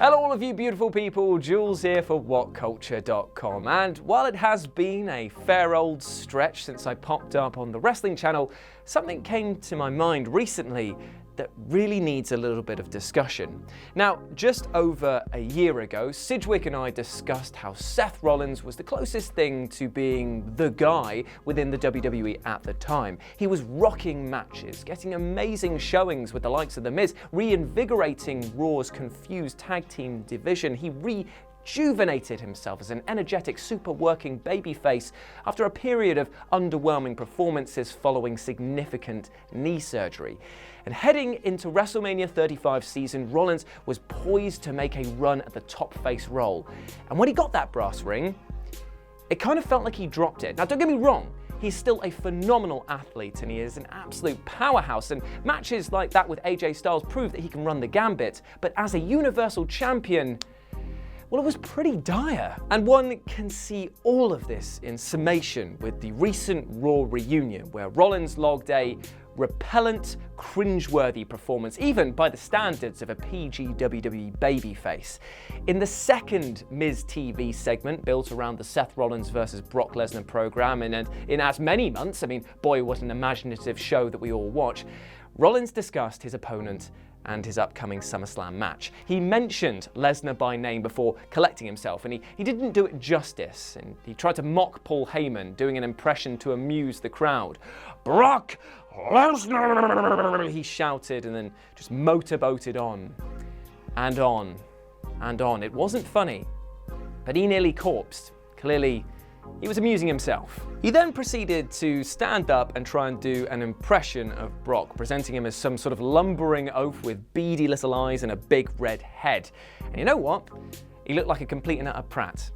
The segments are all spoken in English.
Hello all of you beautiful people, Jules here for WhatCulture.com, and while it has been a fair old stretch since I popped up on the wrestling channel, something came to my mind recently that really needs a little bit of discussion. Now, just over a year ago, Sidgwick and I discussed how Seth Rollins was the closest thing to being the guy within the WWE at the time. He was rocking matches, getting amazing showings with the likes of The Miz, reinvigorating Raw's confused tag team division. He rejuvenated himself as an energetic, super working babyface after a period of underwhelming performances following significant knee surgery. And heading into WrestleMania 35 season, Rollins was poised to make a run at the top face role. And when he got that brass ring, it kind of felt like he dropped it. Now, don't get me wrong, he's still a phenomenal athlete and he is an absolute powerhouse, and matches like that with AJ Styles prove that he can run the gambit. But as a Universal Champion, well, it was pretty dire. And one can see all of this in summation with the recent Raw reunion, where Rollins logged a repellent, cringeworthy performance, even by the standards of a PG WWE babyface. In the second Miz TV segment, built around the Seth Rollins versus Brock Lesnar program, and in as many months, I mean, boy, what an imaginative show that we all watch, Rollins discussed his opponent and his upcoming SummerSlam match. He mentioned Lesnar by name before collecting himself, and he didn't do it justice, and he tried to mock Paul Heyman, doing an impression to amuse the crowd. "Brock Lesnar!" he shouted, and then just motorboated on and on and on. It wasn't funny, but he nearly corpsed. Clearly, he was amusing himself. He then proceeded to stand up and try and do an impression of Brock, presenting him as some sort of lumbering oaf with beady little eyes and a big red head. And you know what? He looked like a complete and utter prat.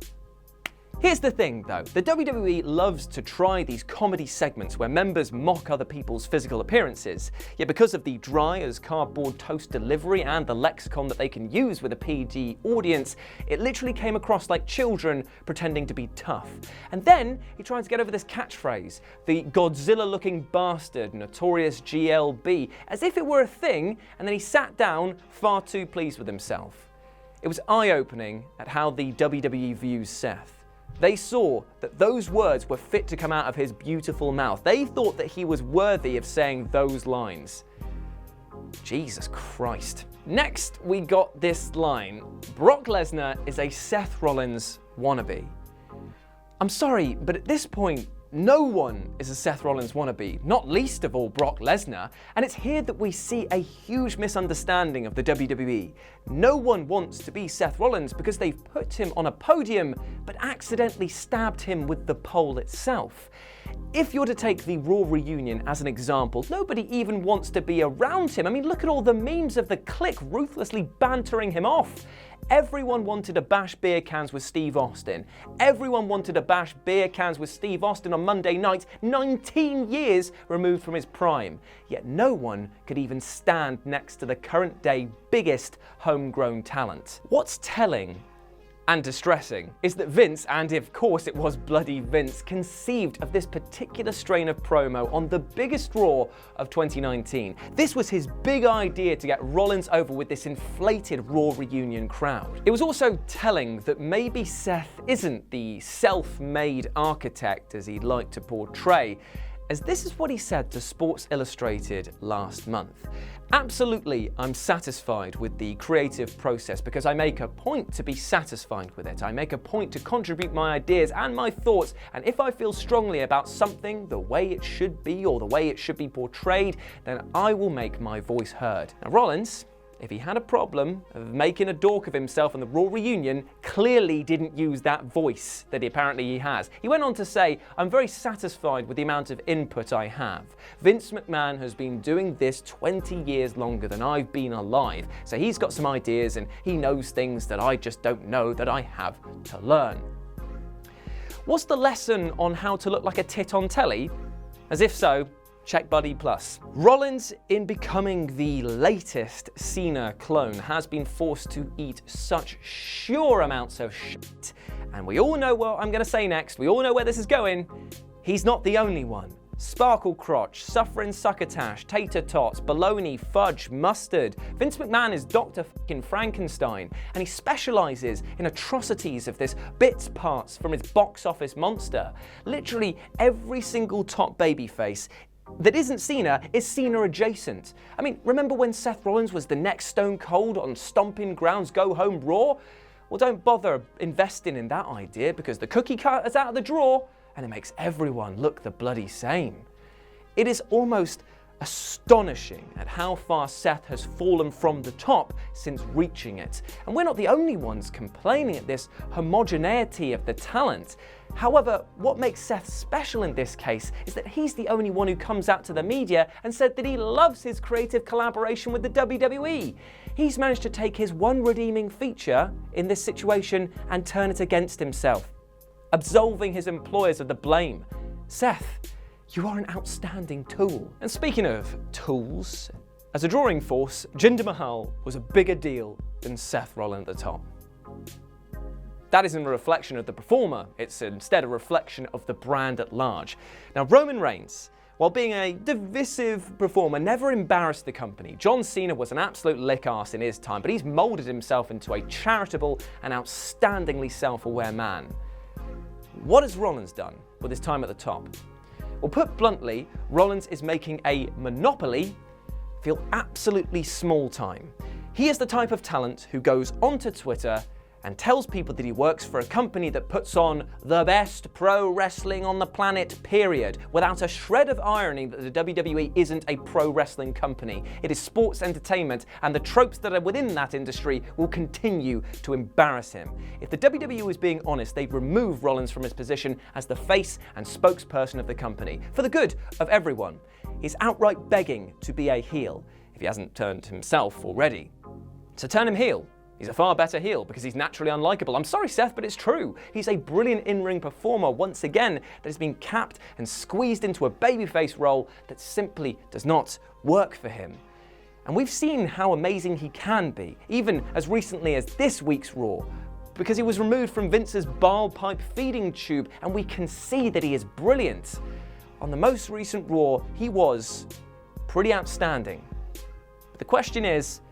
Here's the thing though, the WWE loves to try these comedy segments where members mock other people's physical appearances, yet because of the dry as cardboard toast delivery and the lexicon that they can use with a PG audience, it literally came across like children pretending to be tough. And then he tried to get over this catchphrase, the Godzilla-looking bastard, notorious GLB, as if it were a thing, and then he sat down far too pleased with himself. It was eye-opening at how the WWE views Seth. They saw that those words were fit to come out of his beautiful mouth. They thought that he was worthy of saying those lines. Jesus Christ. Next, we got this line. Brock Lesnar is a Seth Rollins wannabe. I'm sorry, but at this point, no one is a Seth Rollins wannabe, not least of all Brock Lesnar, and it's here that we see a huge misunderstanding of the WWE. No one wants to be Seth Rollins because they've put him on a podium but accidentally stabbed him with the pole itself. If you're to take the Raw reunion as an example, nobody even wants to be around him. I mean, look at all the memes of the Clique ruthlessly bantering him off. Everyone wanted to bash beer cans with Steve Austin. Everyone wanted to bash beer cans with Steve Austin on Monday night, 19 years removed from his prime. Yet no one could even stand next to the current day biggest homegrown talent. What's telling and distressing is that Vince, and of course it was bloody Vince, conceived of this particular strain of promo on the biggest Raw of 2019. This was his big idea to get Rollins over with this inflated Raw reunion crowd. It was also telling that maybe Seth isn't the self-made architect as he'd like to portray, as this is what he said to Sports Illustrated last month. Absolutely, I'm satisfied with the creative process because I make a point to be satisfied with it. I make a point to contribute my ideas and my thoughts, and if I feel strongly about something the way it should be or the way it should be portrayed, then I will make my voice heard. Now, Rollins, if he had a problem of making a dork of himself in the Raw reunion, clearly didn't use that voice that apparently he has. He went on to say, I'm very satisfied with the amount of input I have. Vince McMahon has been doing this 20 years longer than I've been alive, so he's got some ideas and he knows things that I just don't know that I have to learn. What's the lesson on how to look like a tit on telly? As if so, check Buddy Plus. Rollins, in becoming the latest Cena clone, has been forced to eat such sure amounts of shit. And we all know what I'm going to say next. We all know where this is going. He's not the only one. Sparkle crotch, suffering succotash, tater tots, bologna, fudge, mustard. Vince McMahon is Dr. fucking Frankenstein, and he specializes in atrocities of this bits parts from his box office monster. Literally every single top babyface that isn't Cena is Cena adjacent. I mean, remember when Seth Rollins was the next Stone Cold on Stomping Grounds Go Home Raw? Well, don't bother investing in that idea because the cookie cutter is out of the drawer and it makes everyone look the bloody same. It is almost astonishing at how far Seth has fallen from the top since reaching it. And we're not the only ones complaining at this homogeneity of the talent. However, what makes Seth special in this case is that he's the only one who comes out to the media and said that he loves his creative collaboration with the WWE. He's managed to take his one redeeming feature in this situation and turn it against himself, absolving his employers of the blame. Seth, you are an outstanding tool. And speaking of tools, as a drawing force, Jinder Mahal was a bigger deal than Seth Rollins at the top. That isn't a reflection of the performer, it's instead a reflection of the brand at large. Now, Roman Reigns, while being a divisive performer, never embarrassed the company. John Cena was an absolute lick-arse in his time, but he's moulded himself into a charitable and outstandingly self-aware man. What has Rollins done with his time at the top? Well, put bluntly, Rollins is making a monopoly feel absolutely small time. He is the type of talent who goes onto Twitter and tells people that he works for a company that puts on the best pro wrestling on the planet, period, without a shred of irony that the WWE isn't a pro wrestling company. It is sports entertainment, and the tropes that are within that industry will continue to embarrass him. If the WWE is being honest, they'd remove Rollins from his position as the face and spokesperson of the company, for the good of everyone. He's outright begging to be a heel, if he hasn't turned himself already. So turn him heel. He's a far better heel because he's naturally unlikable. I'm sorry, Seth, but it's true. He's a brilliant in-ring performer, once again, that has been capped and squeezed into a babyface role that simply does not work for him. And we've seen how amazing he can be, even as recently as this week's Raw, because he was removed from Vince's bile pipe feeding tube, and we can see that he is brilliant. On the most recent Raw, he was pretty outstanding. But the question is,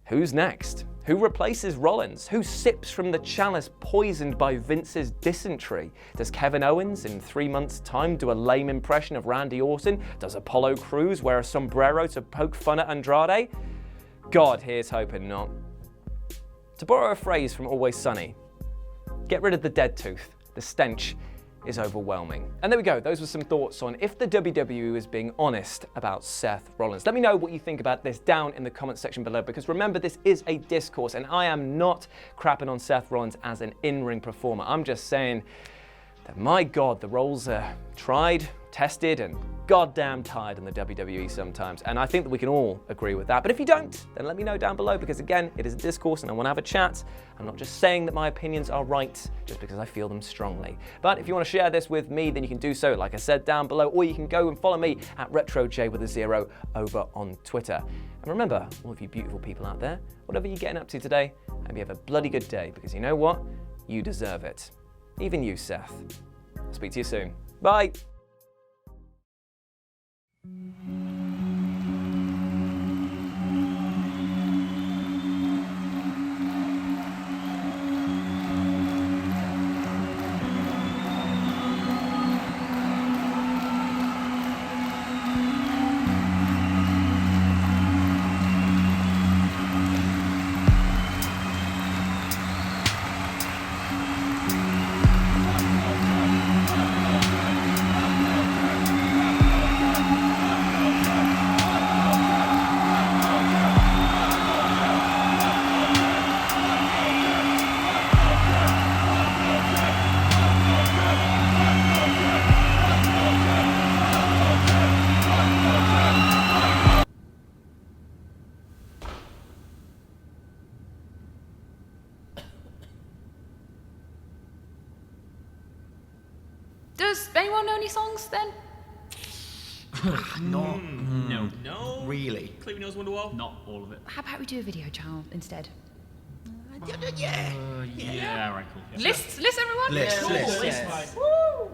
who's next? Who replaces Rollins? Who sips from the chalice poisoned by Vince's dysentery? Does Kevin Owens in 3 months' time do a lame impression of Randy Orton? Does Apollo Crews wear a sombrero to poke fun at Andrade? God, here's hoping not. To borrow a phrase from Always Sunny, get rid of the dead tooth. The stench is overwhelming. And there we go, those were some thoughts on if the WWE is being honest about Seth Rollins. Let me know what you think about this down in the comments section below, because remember, this is a discourse and I am not crapping on Seth Rollins as an in-ring performer. I'm just saying that, my God, the roles are tried, tested, and goddamn tired in the WWE sometimes. And I think that we can all agree with that. But if you don't, then let me know down below, because again, it is a discourse and I want to have a chat. I'm not just saying that my opinions are right just because I feel them strongly. But if you want to share this with me, then you can do so, like I said, down below, or you can go and follow me at RetroJ over on Twitter. And remember, all of you beautiful people out there, whatever you're getting up to today, I hope you have a bloody good day, because you know what? You deserve it. Even you, Seth. I'll speak to you soon. Bye. Does anyone know any songs then? No. Really? Clearly knows Wonderwall. Not all of it. How about we do a video channel instead? Yeah, right, cool. Yeah. List everyone? List, Cool, list, list, yeah. fine. Woo!